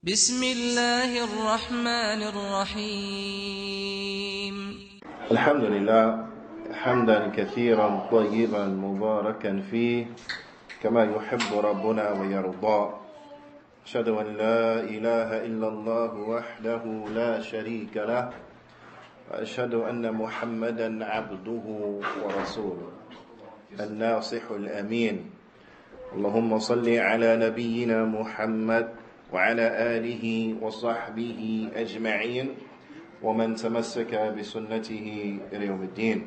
بسم الله الرحمن الرحيم الحمد لله حمدا كثيرا طيبا مباركا فيه كما يحب ربنا ويرضى أشهد أن لا إله إلا الله وحده لا شريك له وأشهد أن محمدا عبده ورسوله الناصح الأمين اللهم صل على نبينا محمد وعلى آله وصحبه أجمعين ومن تمسك بسنته إلى يوم الدين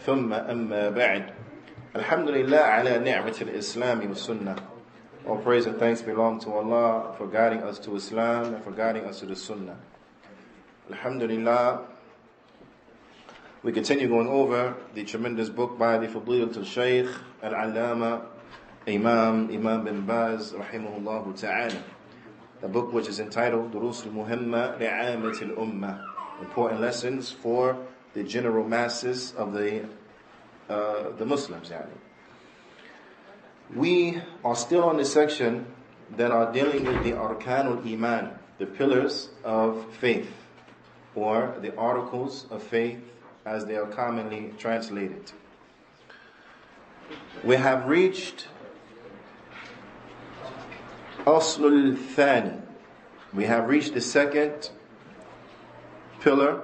ثم أما بعد الحمد لله على نعمة الإسلام والسنة. All praise and thanks belong to Allah for guiding us to Islam and for guiding us to the Sunnah. Alhamdulillah, we continue going over the tremendous book by the Fadilatul Shaykh Al-Allama Imam bin Baz rahimahullah ta'ala. The book which is entitled Durus al-Muhimma li'amat al-Ummah, important lessons for the general masses of the Muslims. We are still on the section that are dealing with the Arkanul Iman, the pillars of faith, or the articles of faith as they are commonly translated. We have reached Aslul Thani. We have reached the second pillar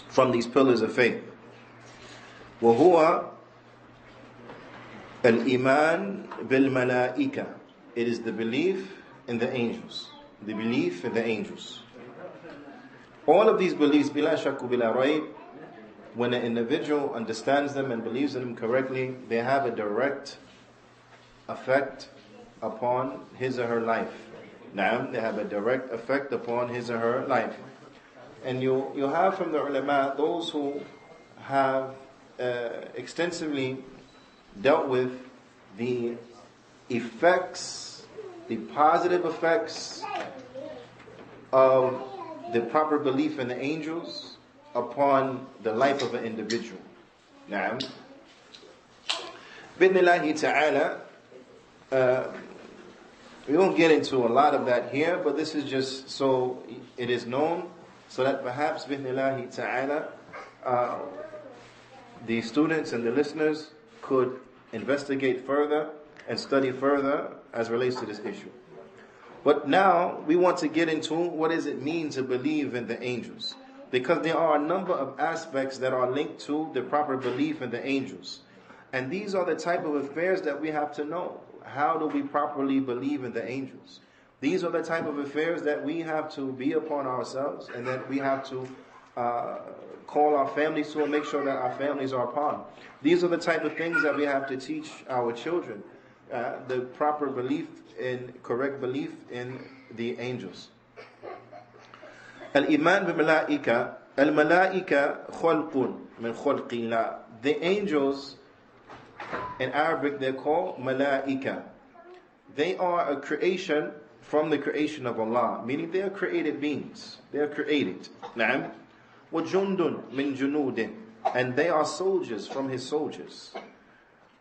from these pillars of faith. وهو الإيمان بالملائكة. It is the belief in the angels. The belief in the angels. All of these beliefs, bila shakku bila rayb, when an individual understands them and believes in them correctly, they have a direct effect upon his or her life. Naam, they have a direct effect upon his or her life. And you have from the ulama those who have extensively dealt with the effects, the positive effects of the proper belief in the angels upon the life of an individual. Naam. Bidnillahi ta'ala, we won't get into a lot of that here, but this is just so it is known, so that perhaps bidnillahi ta'ala, the students and the listeners could investigate further and study further as relates to this issue. But now we want to get into what does it mean to believe in the angels, because there are a number of aspects that are linked to the proper belief in the angels, and these are the type of affairs that we have to know. How do we properly believe in the angels? These are the type of affairs that we have to be upon ourselves, and that we have to call our families to and make sure that our families are upon. These are the type of things that we have to teach our children, the proper belief in, correct belief in the angels. Al-Iman bi-Malaika, al-Malaika khalqun min khalqillah. The angels, in Arabic, they're called malaika. They are a creation from the creation of Allah, meaning they are created beings. They are created. Naam. وَجُنْدٌ مِنْ جُنُودِهِ. And they are soldiers from His soldiers.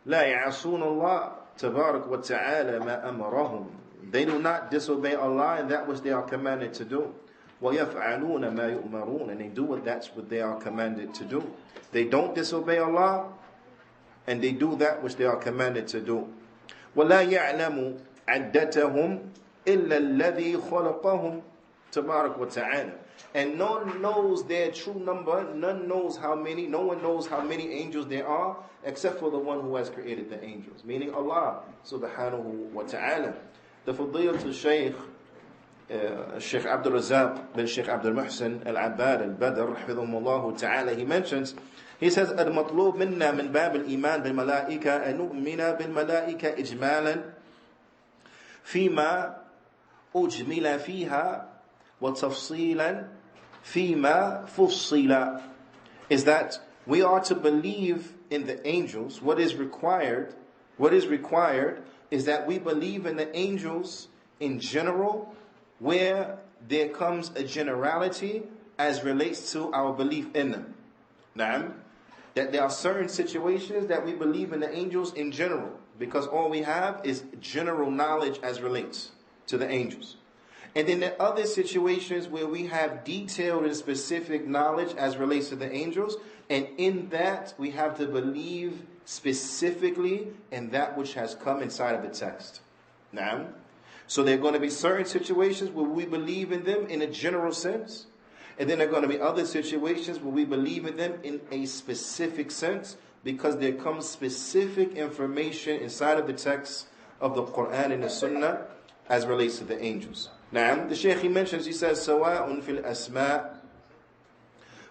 لَا يَعْصُونَ اللَّهَ تَبَارَكَ وَتَعَالَى مَا أَمَرَهُمْ. They do not disobey Allah in that which they are commanded to do. وَيَفْعَلُونَ مَا يُؤْمَرُونَ. And they do what they are commanded to do. They don't disobey Allah, and they do that which they are commanded to do. وَلَا يَعْلَمُ عَدَّتَهُمْ إِلَّا الَّذِي خَلَقَهُمْ تَبَارَكَ وَتَعَالَى. And none knows their true number, no one knows how many angels there are, except for the one who has created the angels, meaning Allah subhanahu wa ta'ala. The Fadilatul Shaykh, Sheikh Abdul Razak bin Sheikh Abdul Muhsin Al-Abbad Al-Badr hafidhahumullah ta'ala, he mentions, he says, المطلوب منا من باب الإيمان بالملائكة أن نؤمن بالملائكة إجمالا فيما أجمل فيها وتفصيلا فيما فصل. Is that we are to believe in the angels. What is required is that we believe in the angels in general, where there comes a generality as relates to our belief in them. Naam. That there are certain situations that we believe in the angels in general, because all we have is general knowledge as relates to the angels. And then there are other situations where we have detailed and specific knowledge as relates to the angels. And in that, we have to believe specifically in that which has come inside of the text. Now, so there are going to be certain situations where we believe in them in a general sense. And then there are going to be other situations where we believe in them in a specific sense, because there comes specific information inside of the text of the Qur'an and the Sunnah as relates to the angels. Now, the Shaykh, he mentions, he says, سَوَاءٌ فِي الْأَسْمَاءِ,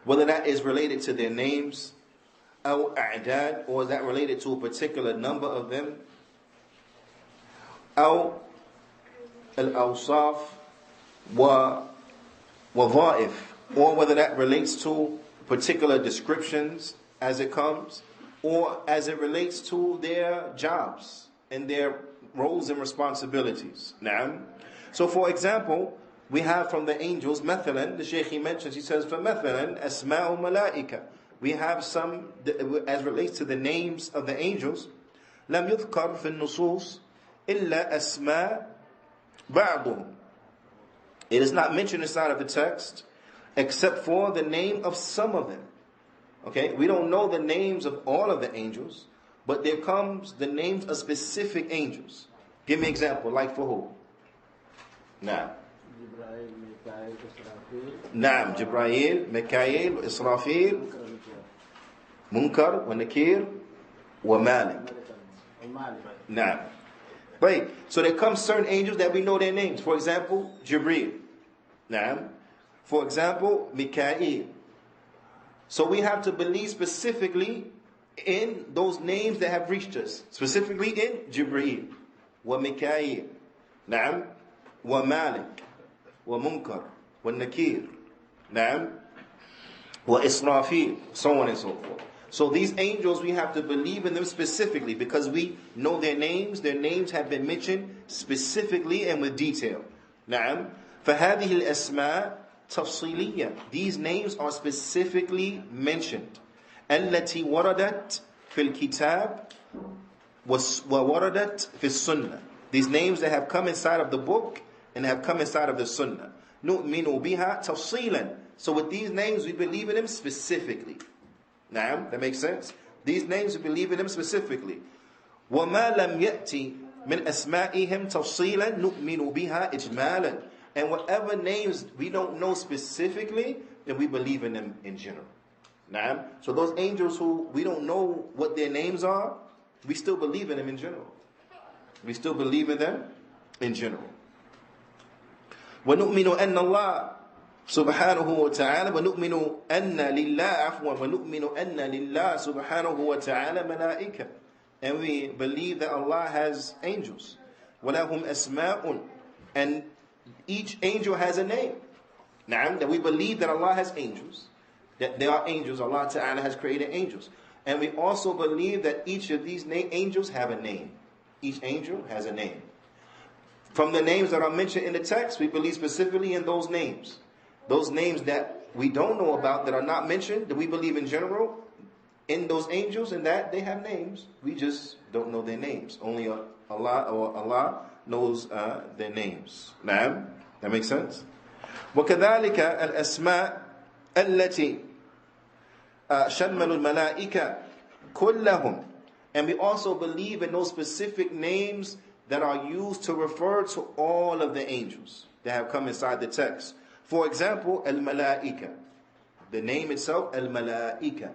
whether that is related to their names, أو أعداد, or is that related to a particular number of them, أو الأوصاف ووظائف, or whether that relates to particular descriptions as it comes, or as it relates to their jobs and their roles and responsibilities. Now, so for example, we have from the angels, مثلا, the Shaykh he mentions, he says, فَمَثَلًا أَسْمَاءُ مَلَائِكَةً, we have some, as relates to the names of the angels, لَمْ يُذْكَرْ فِي النُّصُوصِ إِلَّا أَسْمَاء بَعْضُهُمْ, it is not mentioned inside of the text except for the name of some of them. Okay, we don't know the names of all of the angels, but there comes the names of specific angels. Give me an example, like for who? Now. نعم جبرائيل ميكائيل وإسرافيل منكر ونكير ومالك. نعم. Right. So there come certain angels that we know their names. For example, Jibreel. نعم. For example, Mikael. So we have to believe specifically in those names that have reached us. Specifically in Jibreel, wa Mikael, Naam, wa Malik, wa Munkar, wa Nakir, Naam, wa Israfil, so on and so forth. So these angels, we have to believe in them specifically because we know their names. Their names have been mentioned specifically and with detail. Naam, فهذه الأسماء تفصيلية. These names are specifically mentioned. التي وردت في الكتاب ووردت في السنة. These names that have come inside of the book and have come inside of the Sunnah. نؤمن بها تفصيلا. So with these names we believe in them specifically. Now, that makes sense? These names we believe in them specifically. وما لم يأتي من أسمائهم تفصيلا نؤمن بها إجمالا. And whatever names we don't know specifically, then we believe in them in general. Nah? So those angels who we don't know what their names are, we still believe in them in general. We still believe in them in general. وَنُؤْمِنُ أَنَّ اللَّهَ سُبْحَانَهُ وَتَعَالَى وَنُؤْمِنُ أَنَّ لِلَّهِ عَفْوًا وَنُؤْمِنُ أَنَّ لِلَّهِ سُبْحَانَهُ وَتَعَالَى مَلَائِكَةً. And we believe that Allah has angels. وَلَهُمْ أَسْمَاءٌ. And each angel has a name. Now, that we believe that Allah has angels, that there are angels, Allah Ta'ala has created angels. And we also believe that each of these angels have a name. Each angel has a name. From the names that are mentioned in the text, we believe specifically in those names. Those names that we don't know about, that are not mentioned, that we believe in general, in those angels, and that they have names. We just don't know their names. Only Allah knows their names. Naam? That makes sense? وَكَذَلِكَ الْأَسْمَاء الَّتِي شَمَّلُ الْمَلَائِكَةِ كُلَّهُمْ. And we also believe in those specific names that are used to refer to all of the angels that have come inside the text. For example, al-malaika. The name itself, al-malaika,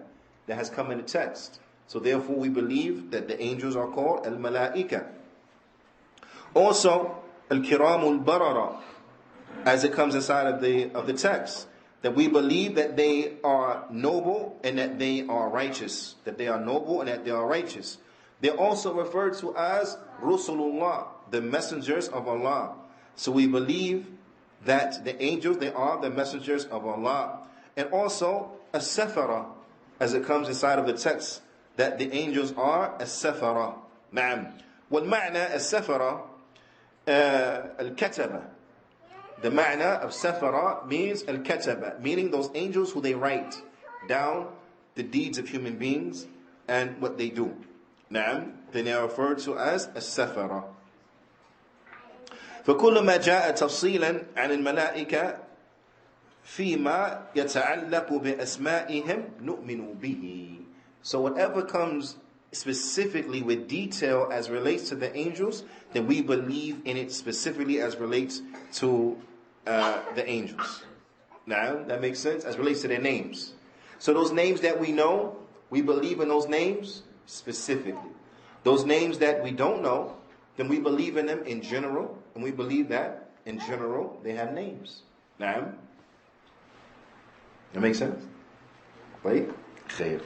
that has come in the text. So therefore we believe that the angels are called al-malaika. Also, al-kiramul barara, as it comes inside of the text, that we believe that they are noble and that they are righteous. That they are noble and that they are righteous. They're also referred to as Rusulullah, the messengers of Allah. So we believe that the angels, they are the messengers of Allah. And also, as-safara, as it comes inside of the text, that the angels are as-safara. Na'am. وَالْمَعْنَى as-safara al-kataba. The ma'na of safara means al-kataba, meaning those angels who they write down the deeds of human beings and what they do. Na'am. Then they are referred to as as-safara. فكل ما جاء تفصيلا عن الملائكة فيما يتعلق بأسمائهم نؤمن به. So whatever comes specifically with detail as relates to the angels, then we believe in it specifically as relates to the angels. Now, that makes sense? As relates to their names. So those names that we know, we believe in those names specifically. Those names that we don't know, then we believe in them in general, and we believe that in general they have names. Now, that makes sense? Right? Khair.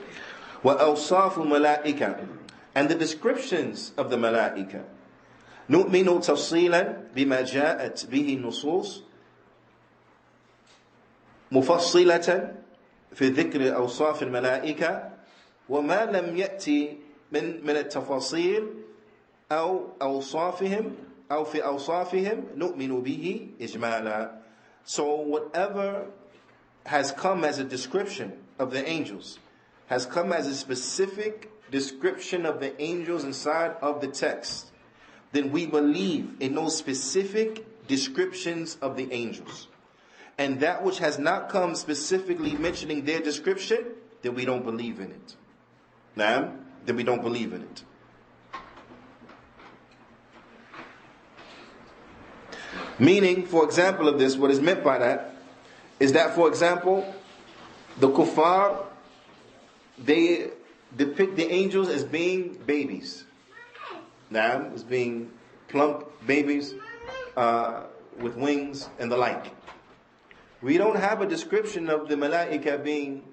وَأَوْصَافُ الْمَلَائِكَةِ, and the descriptions of the malaika. نُؤْمِنُ تَفْصِيلًا بِمَا جَاءَتْ بِهِ النُّصُوص مُفَصِّلَةً في ذكر أوصاف الملائكة وما لم يأتي من التفاصيل أو أوصافهم أو في أوصافهم نؤمن به إجمالا. So whatever has come as a description of the angels, has come as a specific description of the angels inside of the text, then we believe in those specific descriptions of the angels. And that which has not come specifically mentioning their description, then we don't believe in it. Now, then we don't believe in it. Meaning, for example of this, what is meant by that is that, for example, the kuffar, they depict the angels as being babies. Now, as being plump babies with wings and the like. We don't have a description of the malaika being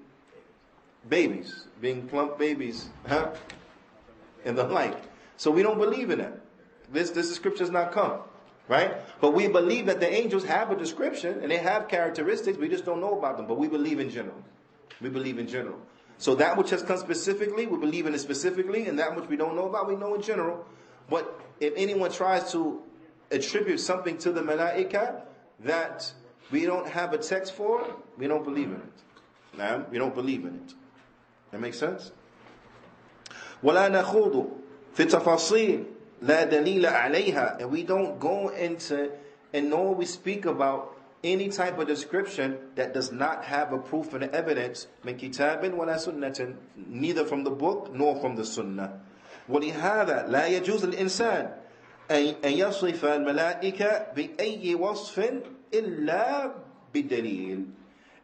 babies, being plump babies, and the like. So we don't believe in that. This description has not come, right? But we believe that the angels have a description and they have characteristics. We just don't know about them. But we believe in general. We believe in general. So that which has come specifically, we believe in it specifically, and that which we don't know about, we know in general. But if anyone tries to attribute something to the malaika that we don't have a text for, we don't believe in it. Now, we don't believe in it. That makes sense? وَلَا نَخُوضُ فِي التَّفَاصِيلِ لَا دَلِيلَ عَلَيْهَا. And we don't go into, and nor we speak about any type of description that does not have a proof and evidence مِنْ كِتَابٍ وَلَا سُنَّةٍ, neither from the book nor from the sunnah. وَلِهَذَا لَا يَجُوزُ الْإِنسَانِ أن يصف الملائكة بأي وصف إلا بدليل.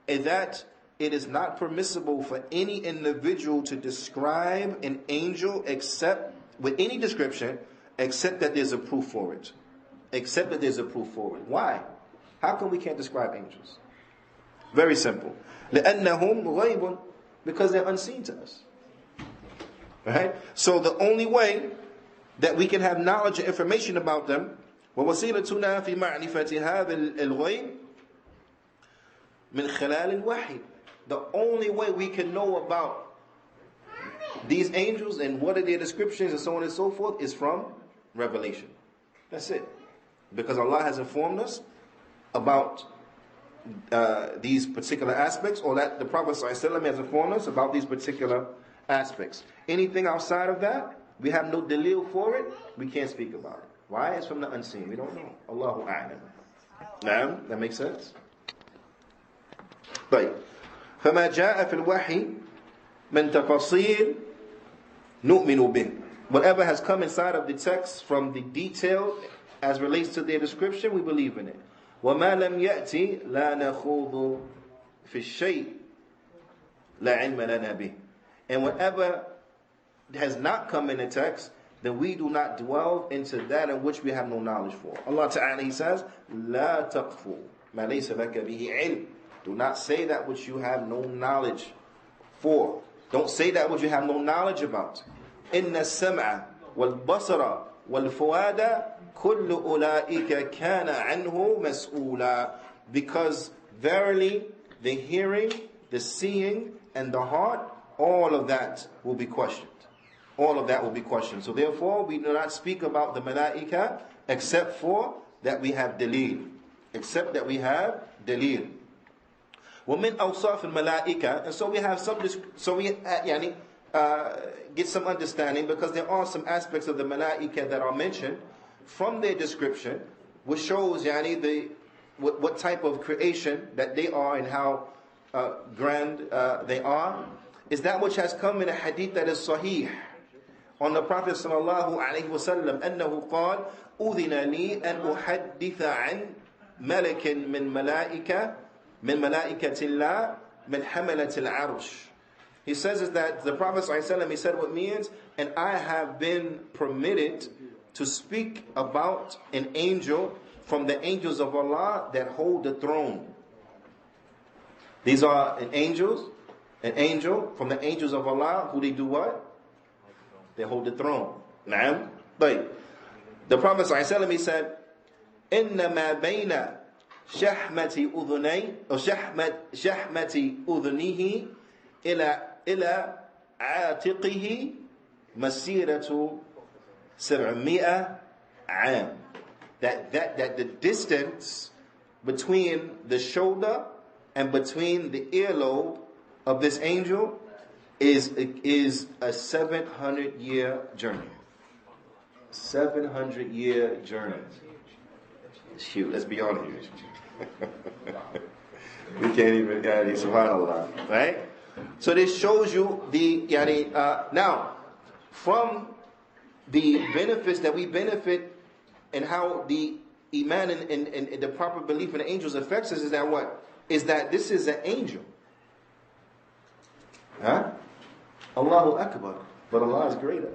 And that it is not permissible for any individual to describe an angel except with any description, except that there's a proof for it. Except that there's a proof for it. Why? How come we can't describe angels? Very simple. لأنهم غيب, because they're unseen to us. Right? So the only way that we can have knowledge and information about them, ووسيلتنا في معرفة هذا الغيب من خلال الوحي. The only way we can know about these angels and what are their descriptions and so on and so forth is from revelation. That's it. Because Allah has informed us about these particular aspects, or that the Prophet ﷺ has informed us about these particular aspects. Anything outside of that, we have no dalil for it, we can't speak about it. Why? It's from the unseen. We don't know. Allahu a'lam. Now, that makes sense? طيب. فما جاء في الوحي من تفاصيل نؤمن به. Whatever has come inside of the text from the detail as relates to their description, we believe in it. وما لم يأتي لا نخوض في الشيء لا علم لنا به. And whatever has not come in the text, then we do not dwell into that in which we have no knowledge for. Allah Ta'ala, He says, لا تقفوا ما ليس لك به علم. Do not say that which you have no knowledge for. Don't say that which you have no knowledge about. إن السمع والبصر والفؤاد كل أولئك كان عنه مسؤولا. Because verily the hearing, the seeing, and the heart, all of that will be questioned. All of that will be questioned. So therefore, we do not speak about the malaika except for that we have dalil. Except that we have dalil. وَمِنْ أَوْصَافِ الْمَلَائِكَةِ. And so we have some, get some understanding, because there are some aspects of the malaika that are mentioned from their description which shows what type of creation that they are and how grand they are, is that which has come in a hadith that is sahih on the Prophet sallallahu alaihi wasallam, أنه قال أذن لي أن أحدث عن ملك من ملائكة الله من حملة العرش. He says is that the Prophet ﷺ, he said what means, and I have been permitted to speak about an angel from the angels of Allah that hold the throne. These are an angel from the angels of Allah who they do what? They hold the throne. Naam. But the Prophet ﷺ, he said, إنما بين شحمة أذني أو شحمة أذنه إلى عاتقه مسيرة 700 عام. That the distance between the shoulder and between the earlobe of this angel is a 700-year journey. 700-year journey. Shoot, let's be honest here. We can't even, subhanAllah, right? So this shows you now, from the benefits that we benefit and how the iman and the proper belief in the angels affects us is that what? Is that this is an angel. Huh? Allahu Akbar. But Allah is greater.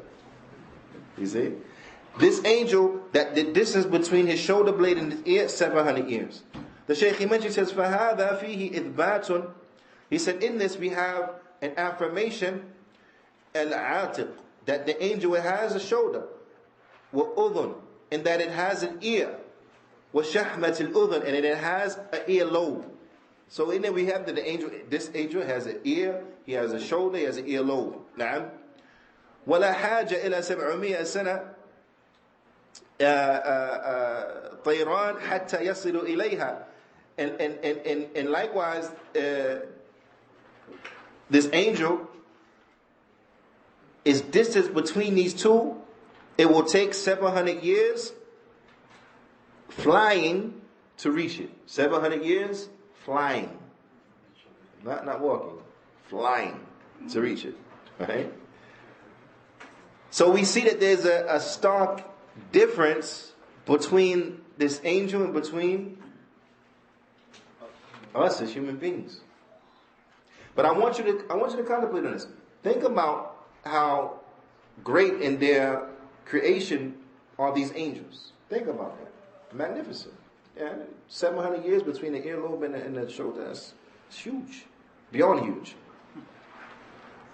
You see? This angel, that the distance between his shoulder blade and his ear, 700 years. The Shaykh, he mentions, says, فَهَذَا فِيهِ إِذْبَاتٌ. He said, in this we have an affirmation, al-atiq, that the angel has a shoulder, wa-udhun, and that it has an ear, wa-shahmat al-udhun, and it has an earlobe. So in there we have that this angel has an ear, he has a shoulder, he has an earlobe. Na'am. وَلَا حَاجَ إِلَى 700 سَنَةً طيران حتى يصل إليها. And likewise, this angel is distance between these two. It will take 700 years flying to reach it. 700 years flying, not walking, flying to reach it. Right? So we see that there's a stark difference between this angel and between us as human beings. But I want you to contemplate on this. Think about how great in their creation are these angels. Think about that. Magnificent. Yeah, 700 years between the earlobe and the shoulder. That's huge. Beyond huge.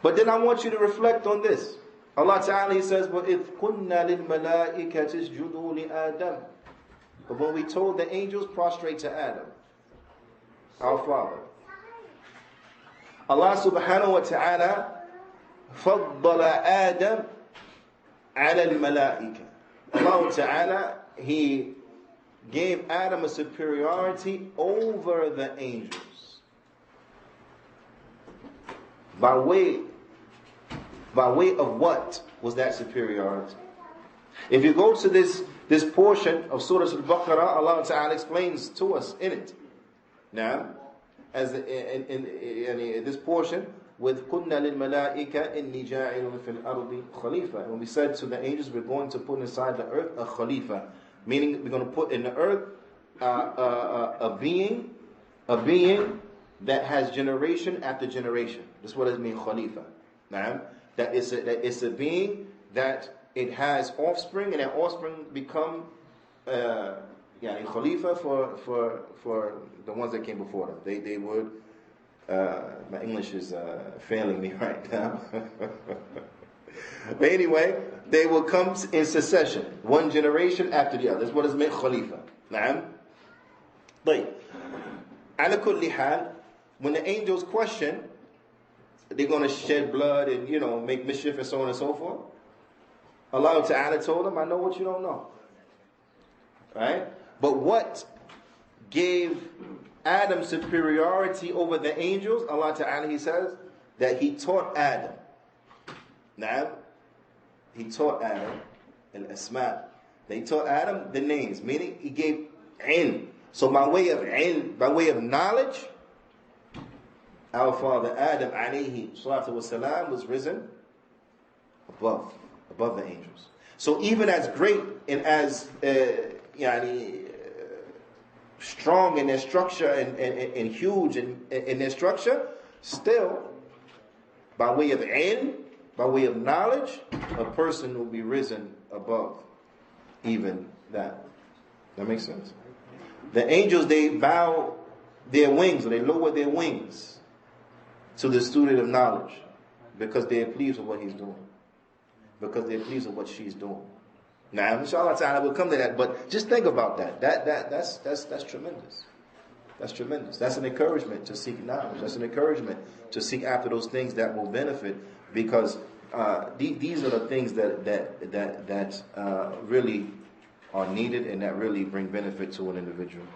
But then I want you to reflect on this. Allah Ta'ala, He says, وَإِذْ قُلْنَا لِلْمَلَائِكَةِ اسْجُدُوا لِآدَمَ. But when we told the angels, prostrate to Adam, our father. Allah Subhanahu wa Ta'ala فَضَّلَ آدَمَ عَلَى الْمَلَائِكَةِ. Allah Ta'ala, He gave Adam a superiority over the angels. By way of what was that superiority? If you go to this portion of Surah Al-Baqarah, Allah Ta'ala explains to us in it. Now, as in this portion, with قُلْنَا لِلْمَلَائِكَ إِنِّي جَاعِلٌ فِي الْأَرْضِ خَلِيفَةً. And when we said to the angels, we're going to put inside the earth a khalifa, meaning we're going to put in the earth a being that has generation after generation. That's what it means, khalifa. Now, that it's a being that it has offspring, and that offspring become khalifa for the ones that came before them. They would. My English is failing me right now. But anyway, they will come in succession, one generation after the other. That's what is meant khalifa. Naam. But ala kulli hal, when the angels question, they're going to shed blood and make mischief and so on and so forth. Allah Ta'ala told them, I know what you don't know. Right? But what gave Adam superiority over the angels? Allah Ta'ala, He says that He taught Adam. Now, He taught Adam al-asma. He taught Adam the names, meaning He gave ilm. So by way of ilm, by way of knowledge, our father Adam alayhi salatu wasalam was risen above the angels. So even as great and as strong in their structure and huge in their structure, still by way of ilm, by way of knowledge, a person will be risen above even that. That makes sense? The angels, they bow their wings, or they lower their wings to the student of knowledge because they're pleased with what he's doing. Because they're pleased with what she's doing. Now, inshallah ta'ala, we'll come to that, but just think about that. That's tremendous. That's tremendous. That's an encouragement to seek knowledge. That's an encouragement to seek after those things that will benefit, because these are the things that really are needed and that really bring benefit to an individual.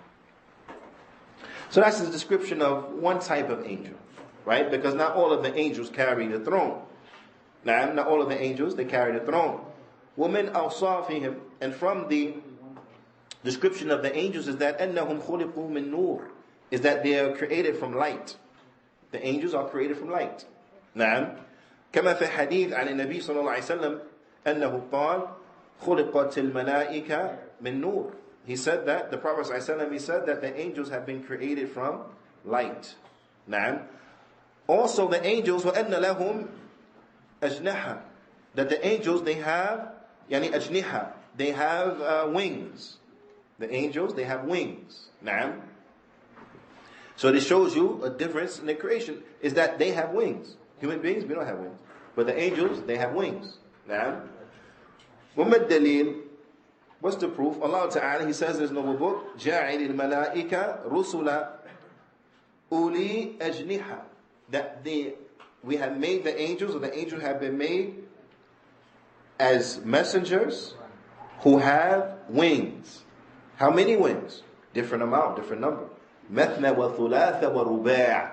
So that's the description of one type of angel, right? Because not all of the angels carry the throne. Now, not all of the angels, they carry the throne. وَمِنْ أَوْصَافِهِمْ, and from the description of the angels is that أَنَّهُمْ خُلِقُوا مِنْ نُورٍ, is that they are created from light. The angels are created from light. نعم. كما في حديث عن النبي صلى الله عليه وسلم أنه قال خُلِقَتِ الْمَلَائِكَةِ مِنْ نُورٍ. He said that, the Prophet صلى الله عليه وسلم, he said that the angels have been created from light. نعم. Also the angels, وَأَنَّ لَهُمْ أَجْنَحًا, that the angels, they have أجنحة, they have wings. The angels, they have wings. Naam. So this shows you a difference in the creation, is that they have wings. Human beings, we don't have wings. But the angels, they have wings. Naam. وَمَا الدَّلِيلِ, what's the proof? Allah Ta'ala, He says in His noble book, جَاعِلِ الْمَلَائِكَ رُسُلًا أُولِي أَجْنِحَةً, that we have made the angels, or the angels have been made as messengers who have wings. How many wings? Different amount, different number. مَثْنَ وَثُلَاثَ وَرُبَاعَ.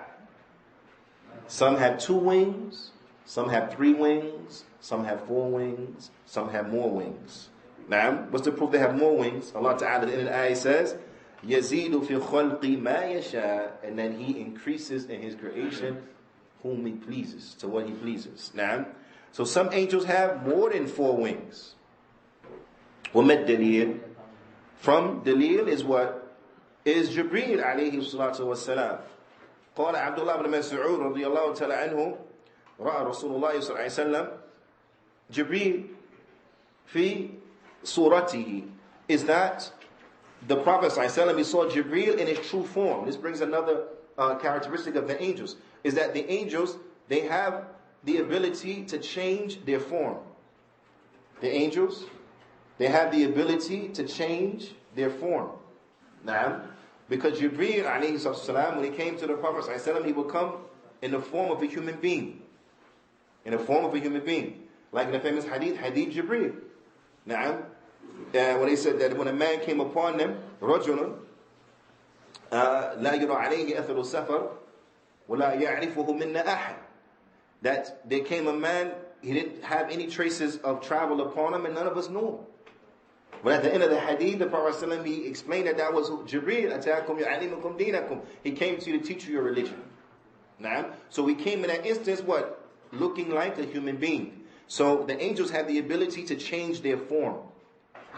Some have 2 wings, some have 3 wings, some have 4 wings, some have more wings. Now, what's the proof they have more wings? Allah Ta'ala in the ayah says, يَزِيدُ فِي خَلْقِ مَا يَشَاءُ, and then He increases in His creation whom He pleases, to what He pleases. Now, so some angels have more than 4 wings. وَمَا الدَّلِيلِ, from Dalil is what? Is Jibreel alayhi salatu wassalam. قال عبد الله بن مسعود رضي الله تعالى عنه رأى رسول الله صلى الله عليه وسلم Jibreel في suratihi, is that the Prophet صلى الله عليه وسلم, he saw Jibreel in his true form. This brings another characteristic of the angels, is that the angels, they have the ability to change their form. The angels, they have the ability to change their form. Now, because Jibreel alayhi salam, when he came to the Prophet sallallahu, he would come in the form of a human being. In the form of a human being. Like in the famous hadith Jibreel. Now, when he said that when a man came upon them, رَجُلٌ لَا يُرَى عَلَيْهِ أَثَرُ السَّفَرِ وَلَا يَعْرِفُهُ مِنَّا أَحَدٍ, that there came a man, he didn't have any traces of travel upon him, and none of us knew him. But at the end of the hadith, the Prophet ﷺ, he explained that was Jibreel, أَتَاكُمْ يُعَلِّمُكُمْ دِينَكُمْ. He came to you to teach you your religion. Now, so he came in that instance, what? Looking like a human being. So the angels have the ability to change their form.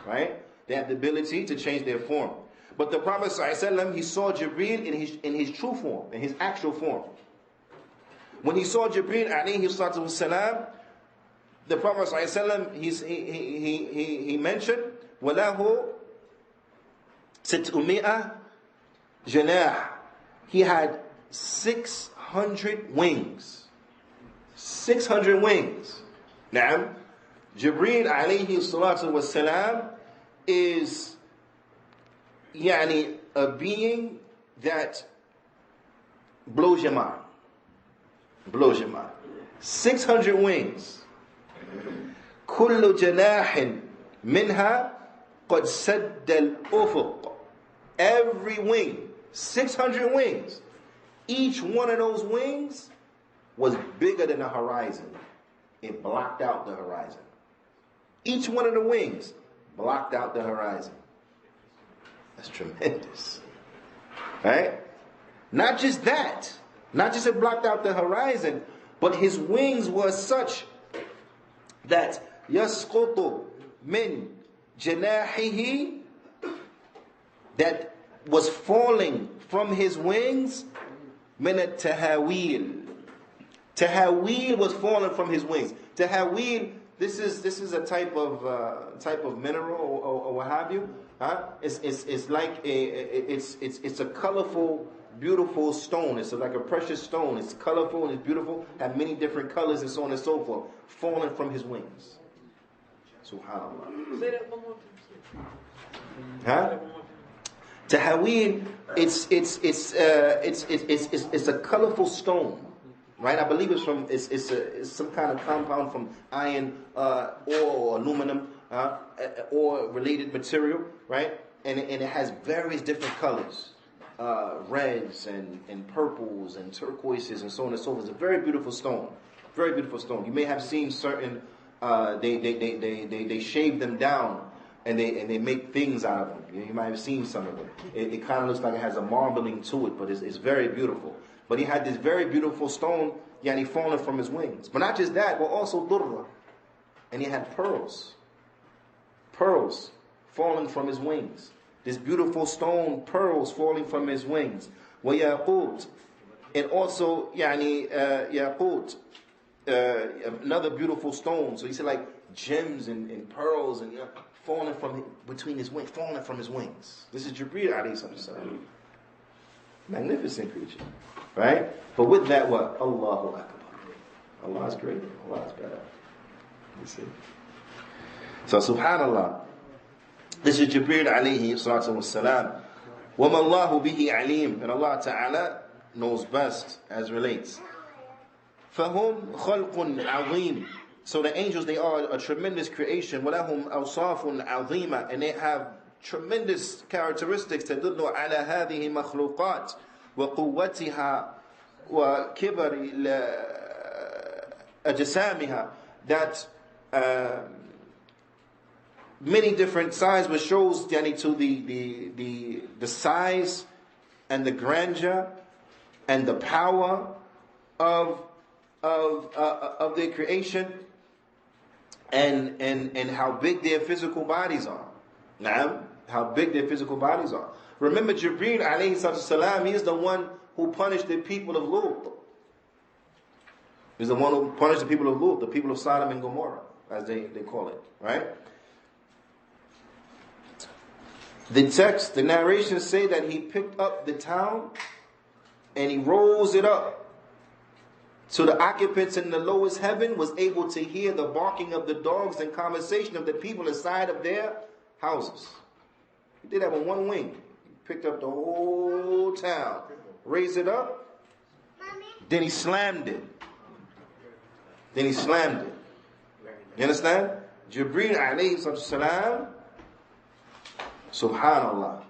Right? They have the ability to change their form. But the Prophet ﷺ, he saw Jibreel in his true form, in his actual form. When he saw Jibreel alayhi salatu wasalam, the Prophet ﷺ, he mentioned, وَلَهُ سِتْءُمِئَةَ جَنَاحٍ. He had 600 wings. 600 wings. Now, Jibreel alayhi salatu wasalam is a being that blows your mind. Blows your mind. 600 wings. كل جناح منها قد سد الأفق. Every wing, 600 wings. Each one of those wings was bigger than the horizon. It blocked out the horizon. Each one of the wings blocked out the horizon. That's tremendous. Right? Not just that. Not just it blocked out the horizon, but his wings were such that يَسْقُطُ مِنْ جَنَاحِهِ, that was falling from his wings, مِنَ التَّهَاوِيلِ. Tahawil was falling from his wings. Tahawil, this is a type of mineral or what have you. It's like it's a colorful, beautiful stone. It's like a precious stone. It's colorful and it's beautiful, have many different colors and so on and so forth, falling from his wings. Subhanallah. Say that one more time. Tahawil, it's a colorful stone. Right, I believe it's some kind of compound from iron, or aluminum, or related material, right? And it has various different colors, reds and purples and turquoises and so on and so forth. It's a very beautiful stone, very beautiful stone. You may have seen certain they shave them down and they make things out of them. You might have seen some of them. It kind of looks like it has a marbling to it, but it's very beautiful. But he had this very beautiful stone, yani falling from his wings. But not just that, but also durra. And he had pearls. Pearls falling from his wings. This beautiful stone, pearls falling from his wings. وَيَاقُوتْ. And also, yani, yaqut. Another beautiful stone. So he said like gems and pearls and falling from between his wings, falling from his wings. This is Jibreel alayhi salam. Magnificent creature. Right? But with that, what? Allahu Akbar. Allah is great. Allah is better. You see? So, subhanallah. This is Jibreel alayhi salatu wassalam. وَمَا اللَّهُ بِهِ عَلِيمٌ. And Allah Ta'ala knows best as relates. فَهُمْ خَلْقٌ عَظِيمٌ. So the angels, they are a tremendous creation. وَلَهُمْ أَوْصَافٌ عَظِيمَةٌ. And they have tremendous characteristics تدل على هذه مخلوقات وقوتها وكبر أجسامها, that many different size, which shows to the size and the grandeur and the power of their creation, and how big their physical bodies are. Now, how big their physical bodies are. Remember, Jibreel alayhi salam, he is the one who punished the people of Lut. He's the one who punished the people of Lut, the people of Sodom and Gomorrah, as they call it, right? The text, the narrations say that he picked up the town and he rose it up. So the occupants in the lowest heaven was able to hear the barking of the dogs and conversation of the people inside of their houses. He did that with one wing. He picked up the whole town, raised it up, then he slammed it. You understand? Jibreel alayhi salam. Subhanallah.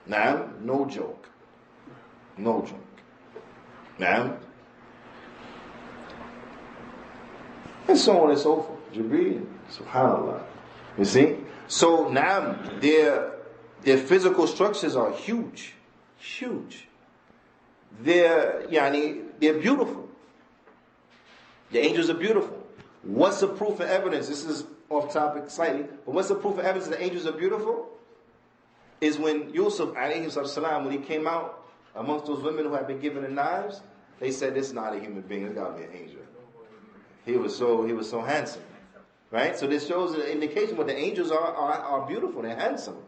Naam, no joke. Naam. And so on and so forth. Jibreel, subhanallah. You see? So now their physical structures are huge. They're beautiful. The angels are beautiful. What's the proof and evidence? This is off topic slightly, but what's the proof and evidence that the angels are beautiful? Is when Yusuf alayhi salam, when he came out amongst those women who had been given the knives, they said, "This is not a human being. It's got to be an angel." He was so handsome, right? So this shows an indication what the angels are beautiful. They're handsome.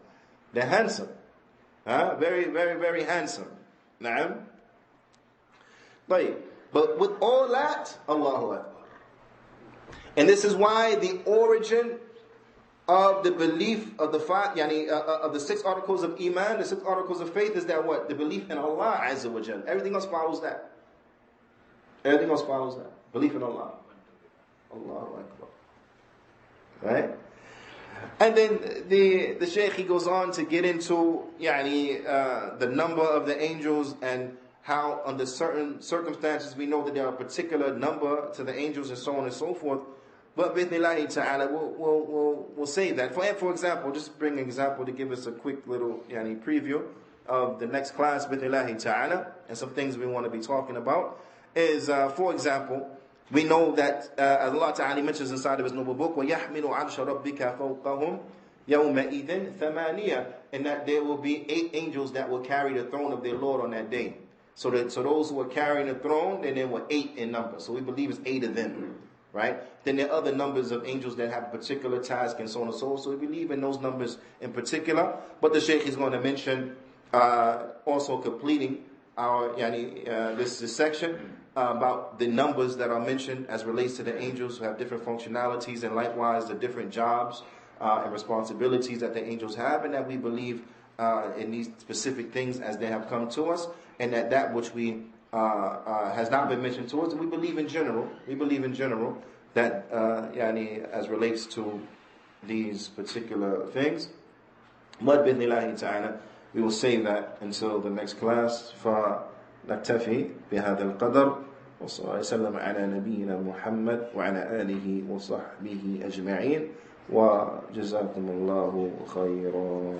Very, very, very handsome. Naam. But with all that, Allahu Akbar. And this is why the origin of the belief of of the 6 articles of Iman, the 6 articles of faith, is that what? The belief in Allah Azza wa Jal. Everything else follows that. Belief in Allah. Allahu Akbar. Right? And then the Shaykh, he goes on to get into the number of the angels and how under certain circumstances we know that there are a particular number to the angels and so on and so forth. But bidnillahi ta'ala, we'll say that. For example, just bring an example to give us a quick little preview of the next class, bidnillahi ta'ala, and some things we want to be talking about is, for example, we know that Allah Ta'ala mentions inside of His noble book, وَيَحْمِلُ عَرْشَ رَبِّكَ فَوْقَهُم يَوْمَئِذٍ ثَمَانِيَةٌ, and that there will be 8 angels that will carry the throne of their Lord on that day. So those who are carrying the throne, then there were 8 in number. So we believe it's 8 of them, right? Then there are other numbers of angels that have a particular task and so on and so forth. So we believe in those numbers in particular. But the Shaykh is going to mention, also completing our this section, about the numbers that are mentioned as relates to the angels who have different functionalities, and likewise the different jobs and responsibilities that the angels have, and that we believe in these specific things as they have come to us, and that which we has not been mentioned to us, and we believe in general that as relates to these particular things. But bidnillahi ta'ala, we will save that until the next class. فنكتفي بهذا القدر، وصلى الله وسلم على نبينا محمد وعلى آله وصحبه أجمعين، وجزاكم الله خيرا.